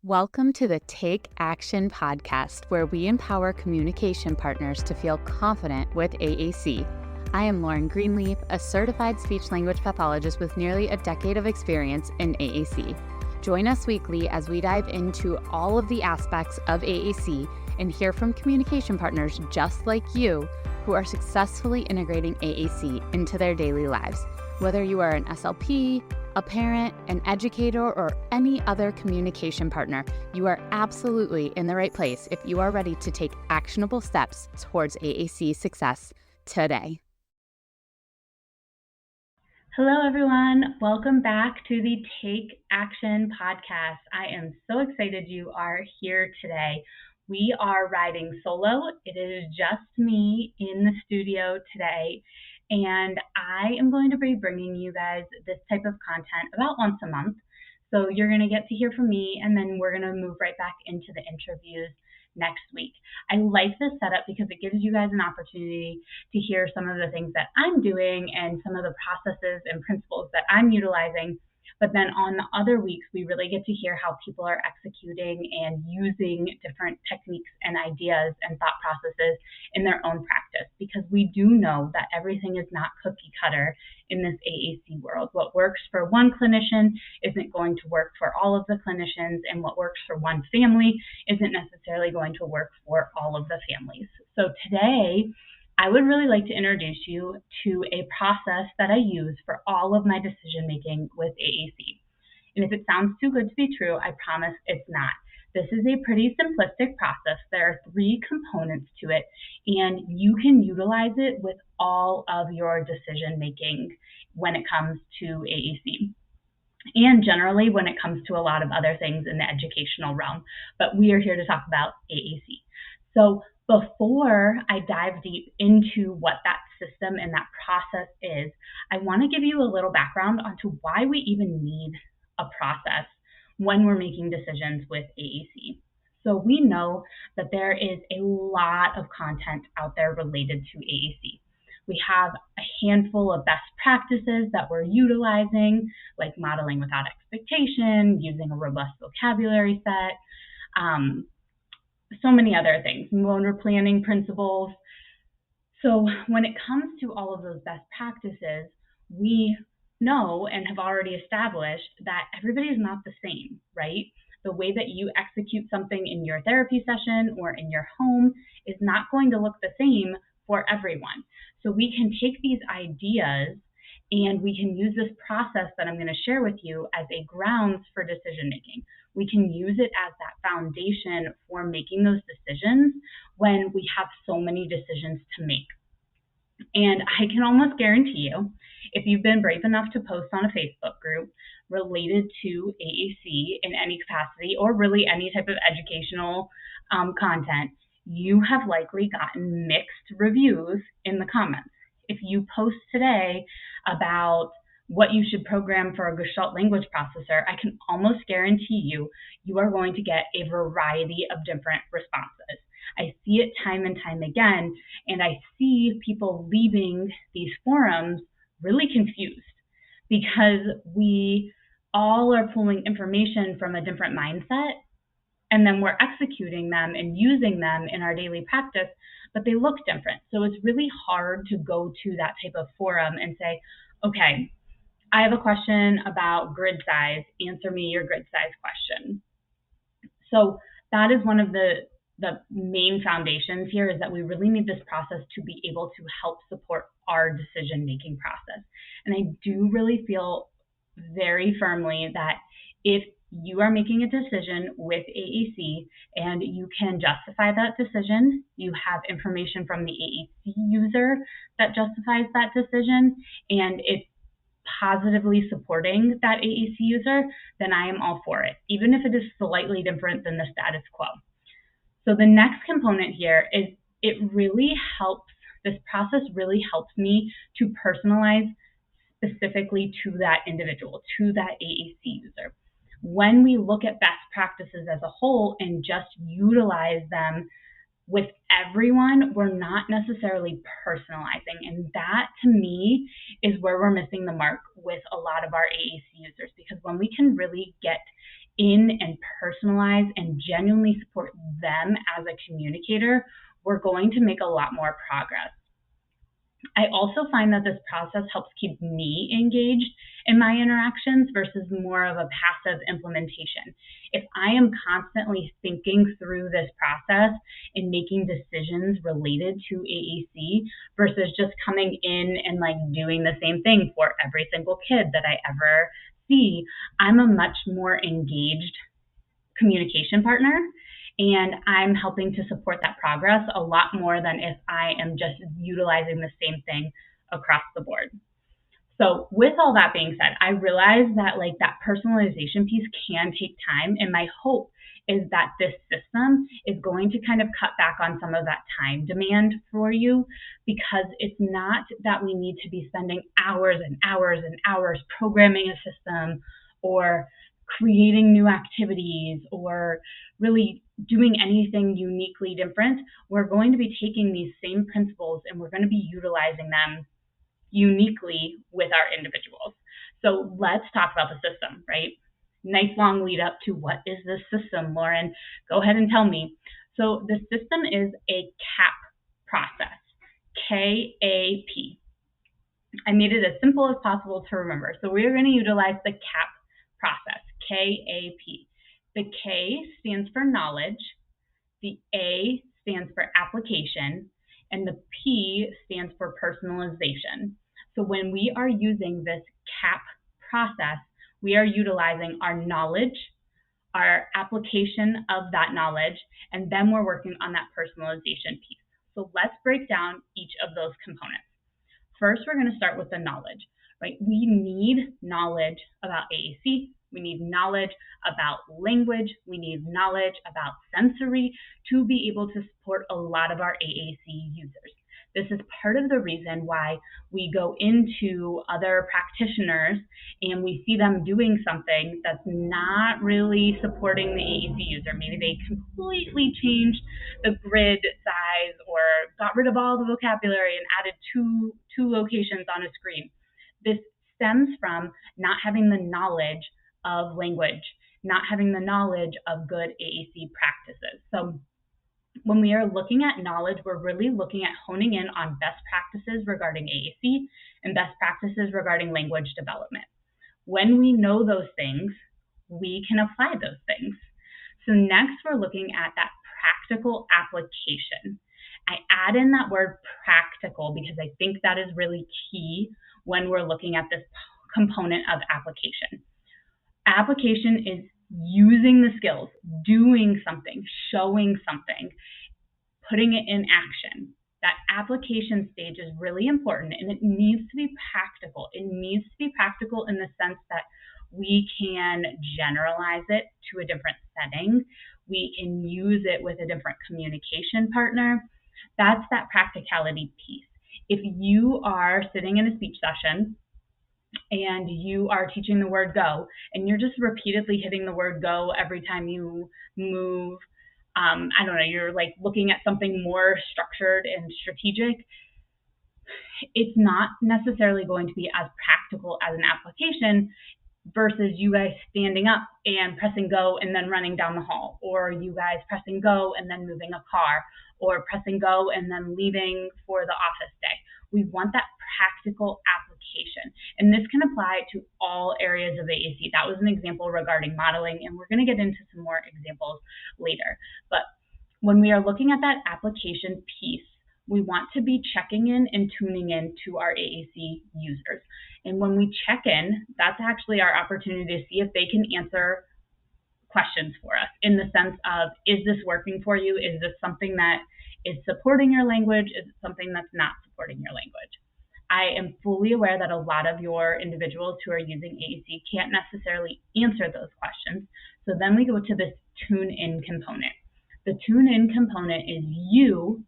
Welcome to the Take Action podcast, where we empower communication partners to feel confident with AAC. I am Lauren Greenleaf, a certified speech-language pathologist with nearly a decade of experience in AAC. Join us weekly as we dive into all of the aspects of AAC and hear from communication partners just like you who are successfully integrating AAC into their daily lives. Whether you are an SLP, a parent, an educator, or any other communication partner, you are absolutely in the right place if you are ready to take actionable steps towards AAC success today. Hello, everyone. Welcome back to the Take Action podcast. I am so excited you are here today. We are riding solo. It is just me in the studio today, and I am going to be bringing you guys this type of content about once a month. So you're going to get to hear from me, and then we're going to move right back into the interviews next week. I like this setup because it gives you guys an opportunity to hear some of the things that I'm doing and some of the processes and principles that I'm utilizing. But then on the other weeks, we really get to hear how people are executing and using different techniques and ideas and thought processes in their own practice, because we do know that everything is not cookie cutter in this AAC world. What works for one clinician isn't going to work for all of the clinicians, and what works for one family isn't necessarily going to work for all of the families. So today, I would really like to introduce you to a process that I use for all of my decision making with AAC. And if it sounds too good to be true, I promise it's not. This is a pretty simplistic process. There are 3 components to it, and you can utilize it with all of your decision making when it comes to AAC. And generally when it comes to a lot of other things in the educational realm. But we are here to talk about AAC. So before I dive deep into what that system and that process is, I want to give you a little background onto why we even need a process when we're making decisions with AAC. So we know that there is a lot of content out there related to AAC. We have a handful of best practices that we're utilizing, like modeling without expectation, using a robust vocabulary set, so many other things, motor planning principles. So when it comes to all of those best practices, we know and have already established that everybody is not the same, right? The way that you execute something in your therapy session or in your home is not going to look the same for everyone. So we can take these ideas and we can use this process that I'm going to share with you as a grounds for decision making. We can use it as that foundation for making those decisions when we have so many decisions to make. And I can almost guarantee you, if you've been brave enough to post on a Facebook group related to AAC in any capacity, or really any type of educational content, you have likely gotten mixed reviews in the comments. If you post today about what you should program for a Gestalt language processor, I can almost guarantee you, you are going to get a variety of different responses. I see it time and time again, and I see people leaving these forums really confused because we all are pulling information from a different mindset, and then we're executing them and using them in our daily practice, but they look different. So it's really hard to go to that type of forum and say, okay, I have a question about grid size. Answer me your grid size question. So that is one of the main foundations here, is that we really need this process to be able to help support our decision-making process. And I do really feel very firmly that if you are making a decision with AAC and you can justify that decision, you have information from the AAC user that justifies that decision, and it's positively supporting that AAC user, then I am all for it, even if it is slightly different than the status quo. So the next component here is this process really helps me to personalize specifically to that individual, to that AAC user. When we look at best practices as a whole and just utilize them with everyone, we're not necessarily personalizing. And that, to me, is where we're missing the mark with a lot of our AAC users, because when we can really get in and personalize and genuinely support them as a communicator, we're going to make a lot more progress. I also find that this process helps keep me engaged in my interactions versus more of a passive implementation. If I am constantly thinking through this process and making decisions related to AAC versus just coming in and like doing the same thing for every single kid that I ever see, I'm a much more engaged communication partner, and I'm helping to support that progress a lot more than if I am just utilizing the same thing across the board. So with all that being said, I realize that like that personalization piece can take time, and my hope is that this system is going to kind of cut back on some of that time demand for you, because it's not that we need to be spending hours and hours and hours programming a system or creating new activities or really doing anything uniquely different. We're going to be taking these same principles and we're going to be utilizing them uniquely with our individuals. So let's talk about the system, right? Nice long lead up to what is this system, Lauren? Go ahead and tell me. So the system is a KAP process, K-A-P. I made it as simple as possible to remember. So we're going to utilize the KAP process, K-A-P. The K stands for knowledge, the A stands for application, and the P stands for personalization. So when we are using this KAP process, we are utilizing our knowledge, our application of that knowledge, and then we're working on that personalization piece. So let's break down each of those components. First, we're going to start with the knowledge, right? We need knowledge about AAC. We need knowledge about language. We need knowledge about sensory to be able to support a lot of our AAC users. This is part of the reason why we go into other practitioners and we see them doing something that's not really supporting the AAC user. Maybe they completely changed the grid size or got rid of all the vocabulary and added two locations on a screen. This stems from not having the knowledge of language, not having the knowledge of good AAC practices. So when we are looking at knowledge, we're really looking at honing in on best practices regarding AAC and best practices regarding language development. When we know those things, we can apply those things. So next, we're looking at that practical application. I add in that word practical because I think that is really key when we're looking at this component of application. Application is using the skills, doing something, showing something, putting it in action. That application stage is really important, and it needs to be practical. It needs to be practical in the sense that we can generalize it to a different setting. We can use it with a different communication partner. That's that practicality piece. If you are sitting in a speech session and you are teaching the word go, and you're just repeatedly hitting the word go every time you move, I don't know, you're like looking at something more structured and strategic, it's not necessarily going to be as practical as an application versus you guys standing up and pressing go and then running down the hall, or you guys pressing go and then moving a car, or pressing go and then leaving for the office day. We want that practical application. And this can apply to all areas of AAC. That was an example regarding modeling, and we're going to get into some more examples later. But when we are looking at that application piece, we want to be checking in and tuning in to our AAC users. And when we check in, that's actually our opportunity to see if they can answer questions for us in the sense of, is this working for you? Is this something that is supporting your language? Is it something that's not supporting your language? I am fully aware that a lot of your individuals who are using AAC can't necessarily answer those questions. So then we go to this tune-in component. The tune-in component is you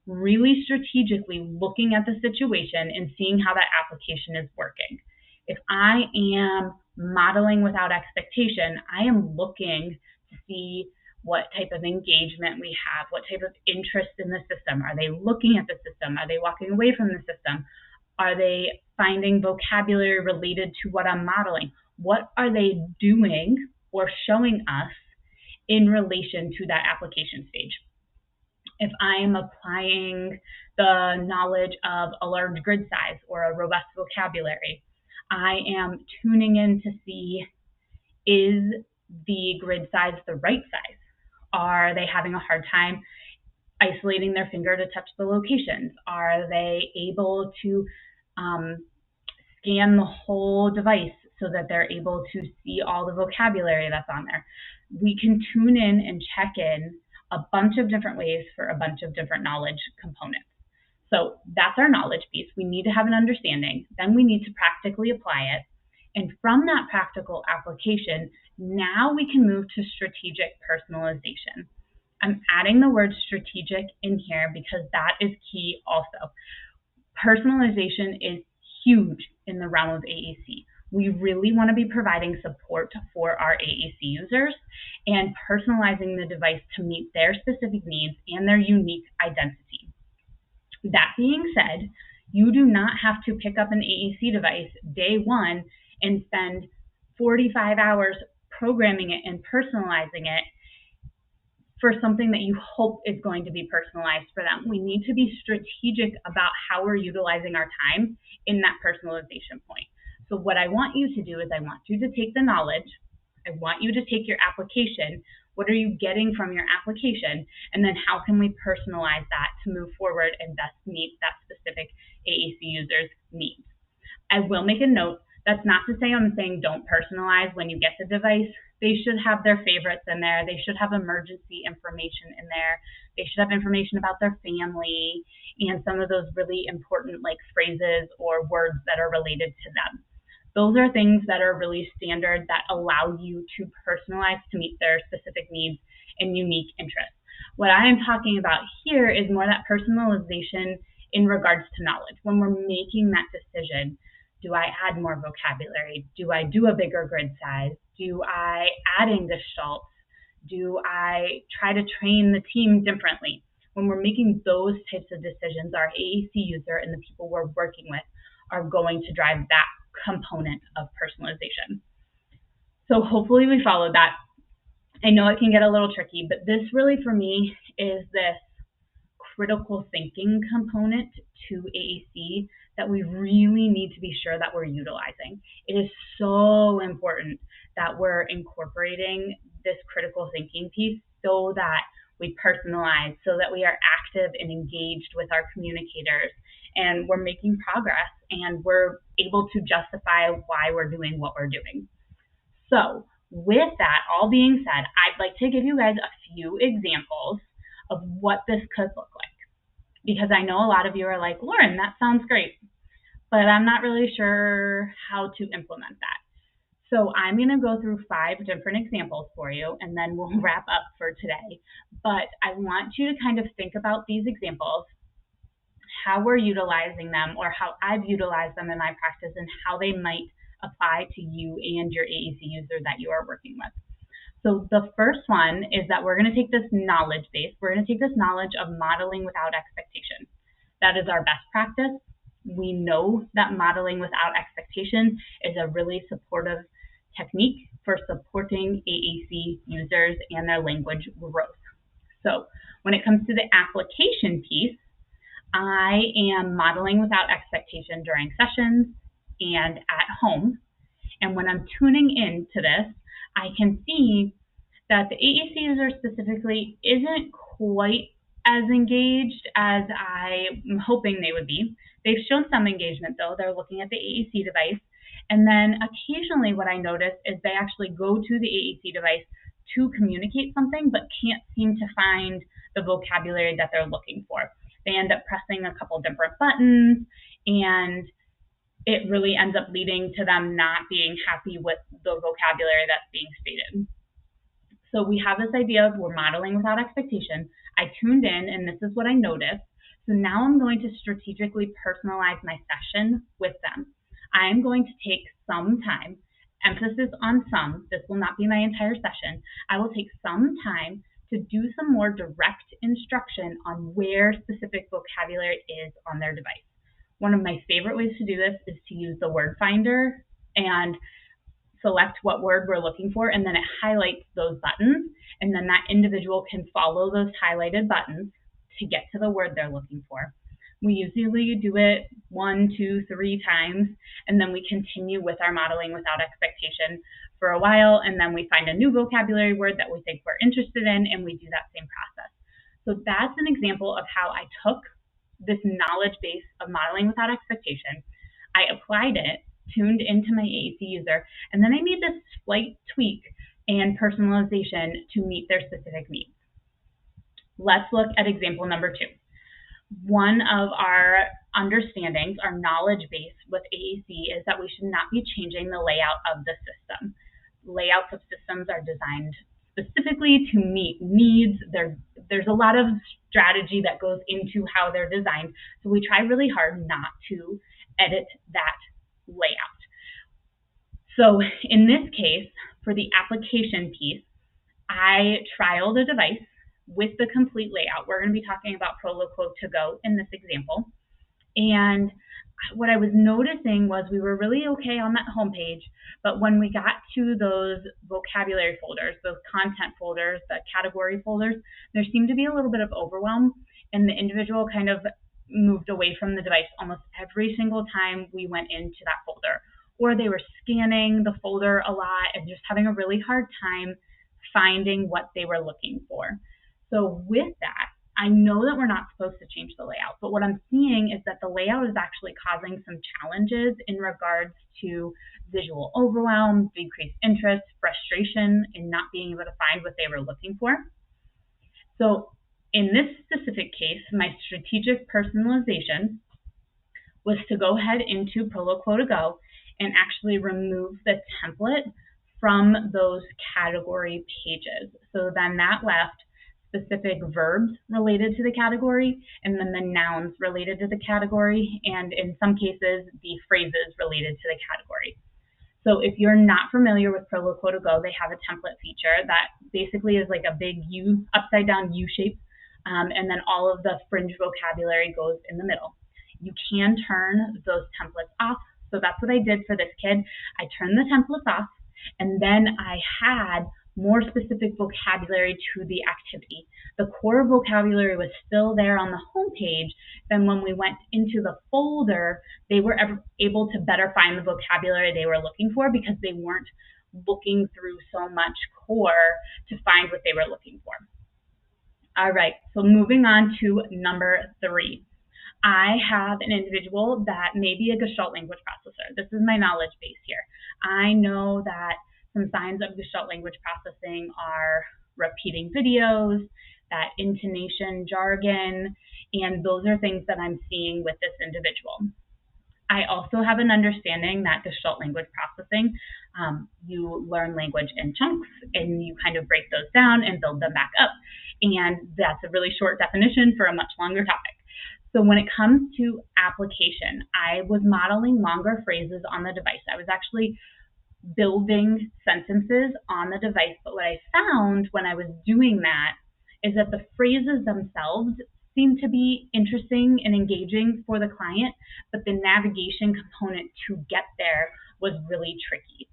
really strategically looking at the situation and seeing how that application is working. If I am modeling without expectation, I am looking to see what type of engagement we have, what type of interest in the system. Are they looking at the system? Are they walking away from the system? Are they finding vocabulary related to what I'm modeling? What are they doing or showing us in relation to that application stage. If I'm applying the knowledge of a large grid size or a robust vocabulary, I am tuning in to see, is the grid size the right size? Are they having a hard time isolating their finger to touch the locations? Are they able to scan the whole device so that they're able to see all the vocabulary that's on there? We can tune in and check in a bunch of different ways for a bunch of different knowledge components. So that's our knowledge piece. We need to have an understanding. Then we need to practically apply it. And from that practical application, now we can move to strategic personalization. I'm adding the word strategic in here because that is key also. Personalization is huge in the realm of AAC. We really want to be providing support for our AAC users and personalizing the device to meet their specific needs and their unique identity. That being said, you do not have to pick up an AAC device day one and spend 45 hours programming it and personalizing it for something that you hope is going to be personalized for them. We need to be strategic about how we're utilizing our time in that personalization point. So what I want you to do is I want you to take the knowledge, I want you to take your application, what are you getting from your application, and then how can we personalize that to move forward and best meet that specific AAC user's needs. I will make a note, that's not to say I'm saying don't personalize when you get the device. They should have their favorites in there. They should have emergency information in there. They should have information about their family and some of those really important like phrases or words that are related to them. Those are things that are really standard that allow you to personalize to meet their specific needs and unique interests. What I am talking about here is more that personalization in regards to knowledge. When we're making that decision, do I add more vocabulary? Do I do a bigger grid size? Do I add in gestalts? Do I try to train the team differently? When we're making those types of decisions, our AAC user and the people we're working with are going to drive that component of personalization. So hopefully we followed that. I know it can get a little tricky, but this really for me is this critical thinking component to AAC that we really need to be sure that we're utilizing. It is so important that we're incorporating this critical thinking piece so that we personalize, so that we are active and engaged with our communicators, and we're making progress and we're able to justify why we're doing what we're doing. So with that all being said, I'd like to give you guys a few examples of what this could look like, because I know a lot of you are like, Lauren, that sounds great, but I'm not really sure how to implement that. So I'm going to go through 5 different examples for you, and then we'll wrap up for today. But I want you to kind of think about these examples, how we're utilizing them, or how I've utilized them in my practice, and how they might apply to you and your AAC user that you are working with. So the first one is that we're going to take this knowledge base. We're going to take this knowledge of modeling without expectation. That is our best practice. We know that modeling without expectation is a really supportive technique for supporting AAC users and their language growth. So when it comes to the application piece, I am modeling without expectation during sessions and at home. And when I'm tuning into this, I can see that the AAC user specifically isn't quite as engaged as I'm hoping they would be. They've shown some engagement though. They're looking at the AAC device. And then occasionally what I notice is they actually go to the AAC device to communicate something, but can't seem to find the vocabulary that they're looking for. They end up pressing a couple different buttons, and it really ends up leading to them not being happy with the vocabulary that's being stated. So we have this idea of we're modeling without expectation. I tuned in, and this is what I noticed. So now I'm going to strategically personalize my session with them. I am going to take some time, emphasis on some, this will not be my entire session. I will take some time to do some more direct instruction on where specific vocabulary is on their device. One of my favorite ways to do this is to use the word finder and select what word we're looking for, and then it highlights those buttons, and then that individual can follow those highlighted buttons to get to the word they're looking for. We usually do it 1, 2, 3 times, and then we continue with our modeling without expectation for a while, and then we find a new vocabulary word that we think we're interested in, and we do that same process. So that's an example of how I took this knowledge base of modeling without expectation, I applied it, tuned into my AAC user, and then I made this slight tweak and personalization to meet their specific needs. Let's look at example number 2. One of our understandings, our knowledge base with AAC, is that we should not be changing the layout of the system. Layouts of systems are designed specifically to meet needs. There's a lot of strategy that goes into how they're designed, so we try really hard not to edit that layout. So in this case, for the application piece, I trialed a device with the complete layout. We're going to be talking about Proloquo to go in this example. And what I was noticing was we were really okay on that homepage, but when we got to those vocabulary folders, those content folders, the category folders, there seemed to be a little bit of overwhelm, and the individual kind of moved away from the device almost every single time we went into that folder. Or they were scanning the folder a lot and just having a really hard time finding what they were looking for. So with that, I know that we're not supposed to change the layout, but what I'm seeing is that the layout is actually causing some challenges in regards to visual overwhelm, decreased interest, frustration in not being able to find what they were looking for. So in this specific case, my strategic personalization was to go ahead into Proloquo to go and actually remove the template from those category pages. So then that left specific verbs related to the category, and then the nouns related to the category, and in some cases, the phrases related to the category. So if you're not familiar with Proloquo to go, they have a template feature that basically is like a big U, upside down U shape, and then all of the fringe vocabulary goes in the middle. You can turn those templates off. So that's what I did for this kid. I turned the templates off, and then I had more specific vocabulary to the activity. The core vocabulary was still there on the home page. Then when we went into the folder, they were able to better find the vocabulary they were looking for because they weren't looking through so much core to find what they were looking for. All right, so moving on to number 3. I have an individual that may be a Gestalt language processor. This is my knowledge base here. I know that some signs of Gestalt language processing are repeating videos, that intonation jargon, and those are things that I'm seeing with this individual. I also have an understanding that Gestalt language processing, you learn language in chunks and you kind of break those down and build them back up. And that's a really short definition for a much longer topic. So when it comes to application, I was modeling longer phrases on the device. I was actually building sentences on the device, but what I found when I was doing that is that the phrases themselves seemed to be interesting and engaging for the client, but the navigation component to get there was really tricky.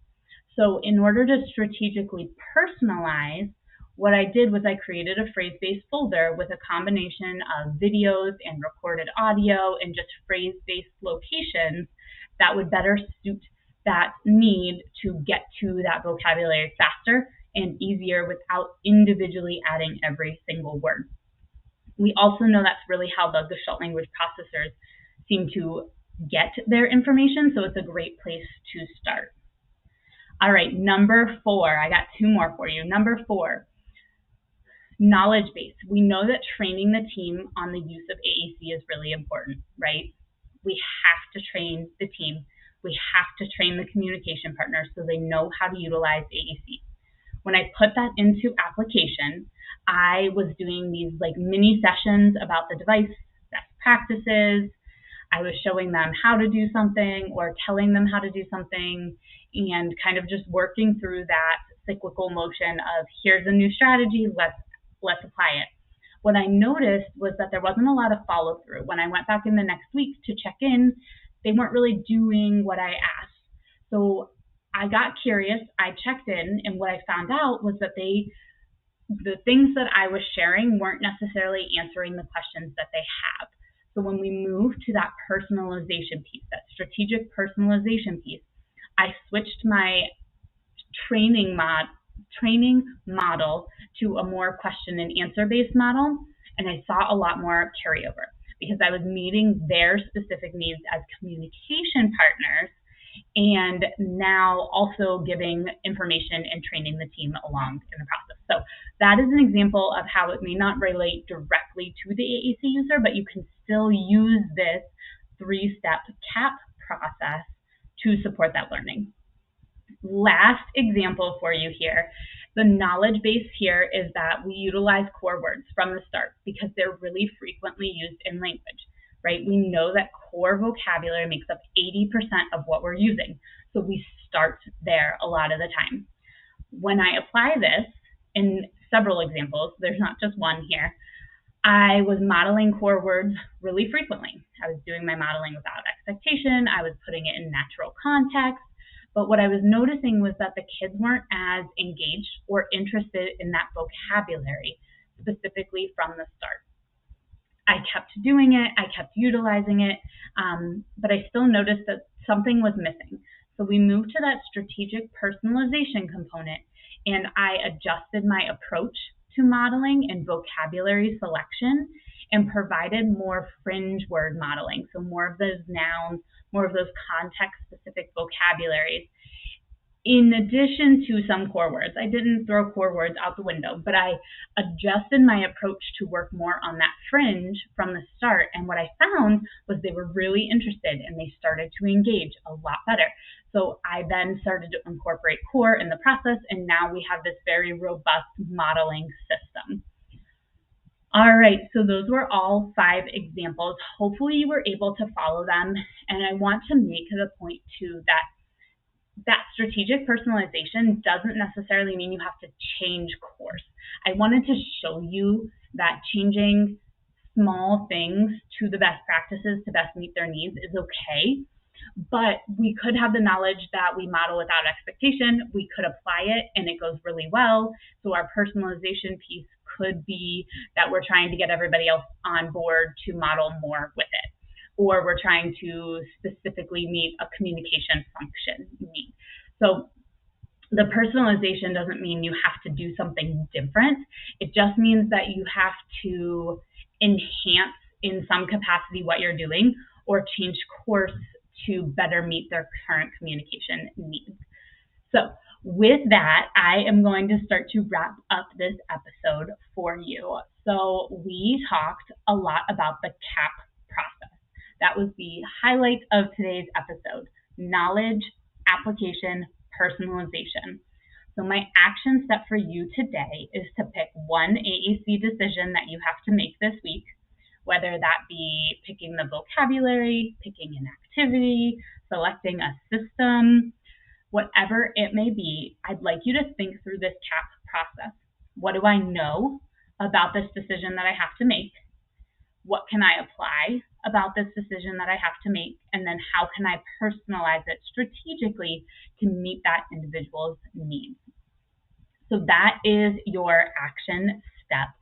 So in order to strategically personalize, what I did was I created a phrase-based folder with a combination of videos and recorded audio and just phrase-based locations that would better suit that need to get to that vocabulary faster and easier without individually adding every single word. We also know that's really how the Gestalt language processors seem to get their information, so it's a great place to start. All right, number 4. I got 2 more for you. Number 4, knowledge base. We know that training the team on the use of AAC is really important, right? We have to train the team. We have to train the communication partners so they know how to utilize AAC. When I put that into application, I was doing these like mini sessions about the device, best practices. I was showing them how to do something or telling them how to do something and kind of just working through that cyclical motion of here's a new strategy, let's apply it. What I noticed was that there wasn't a lot of follow through. When I went back in the next week to check in, they weren't really doing what I asked. So I got curious, I checked in, and what I found out was that the things that I was sharing weren't necessarily answering the questions that they have. So when we move to that personalization piece, that strategic personalization piece, I switched my training model to a more question and answer based model, and I saw a lot more carryover because I was meeting their specific needs as communication partners, and now also giving information and training the team along in the process. So that is an example of how it may not relate directly to the AAC user, but you can still use this 3-step KAP process to support that learning. Last example for you here. The knowledge base here is that we utilize core words from the start because they're really frequently used in language, right? We know that core vocabulary makes up 80% of what we're using. So we start there a lot of the time. When I apply this in several examples, there's not just one here, I was modeling core words really frequently. I was doing my modeling without expectation. I was putting it in natural context. But what I was noticing was that the kids weren't as engaged or interested in that vocabulary, specifically from the start. I kept doing it, I kept utilizing it, but I still noticed that something was missing. So we moved to that strategic personalization component, and I adjusted my approach to modeling and vocabulary selection and provided more fringe word modeling. So more of those nouns, more of those context-specific vocabularies, in addition to some core words. I didn't throw core words out the window, but I adjusted my approach to work more on that fringe from the start. And what I found was they were really interested and they started to engage a lot better. So I then started to incorporate core in the process, and now we have this very robust modeling system. All right, so those were all 5 examples. Hopefully you were able to follow them. And I want to make the point too that strategic personalization doesn't necessarily mean you have to change course. I wanted to show you that changing small things to the best practices to best meet their needs is okay. But we could have the knowledge that we model without expectation. We could apply it and it goes really well. So our personalization piece could be that we're trying to get everybody else on board to model more with it, or we're trying to specifically meet a communication function need. So the personalization doesn't mean you have to do something different. It just means that you have to enhance in some capacity what you're doing or change course to better meet their current communication needs. So with that, I am going to start to wrap up this episode for you. So we talked a lot about the KAP process. That was the highlight of today's episode: knowledge, application, personalization. So my action step for you today is to pick one AAC decision that you have to make this week, whether that be picking the vocabulary, picking an activity, selecting a system, whatever it may be. I'd like you to think through this KAP process. What do I know about this decision that I have to make? What can I apply about this decision that I have to make? And then how can I personalize it strategically to meet that individual's needs? So that is your action step.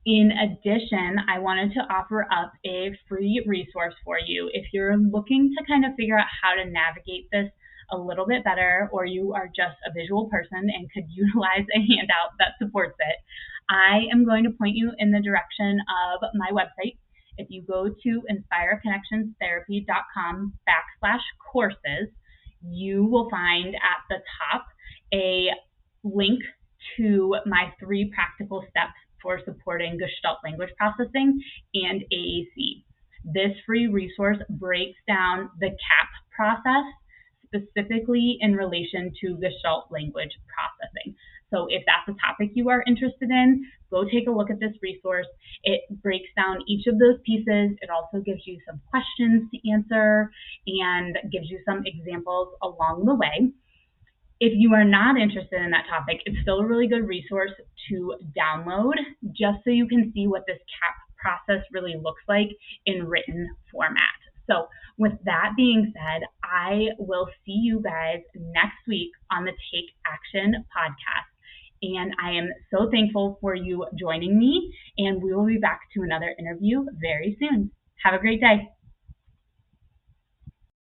In addition, I wanted to offer up a free resource for you. If you're looking to kind of figure out how to navigate this a little bit better, or you are just a visual person and could utilize a handout that supports it, I am going to point you in the direction of my website. If you go to inspireconnectionstherapy.com/courses, you will find at the top a link to my 3 practical steps for supporting Gestalt language processing and AAC. This free resource breaks down the KAP process specifically in relation to Gestalt language processing. So if that's a topic you are interested in, go take a look at this resource. It breaks down each of those pieces. It also gives you some questions to answer and gives you some examples along the way. If you are not interested in that topic, it's still a really good resource to download just so you can see what this KAP process really looks like in written format. So with that being said, I will see you guys next week on the Take Action podcast. And I am so thankful for you joining me, and we will be back to another interview very soon. Have a great day.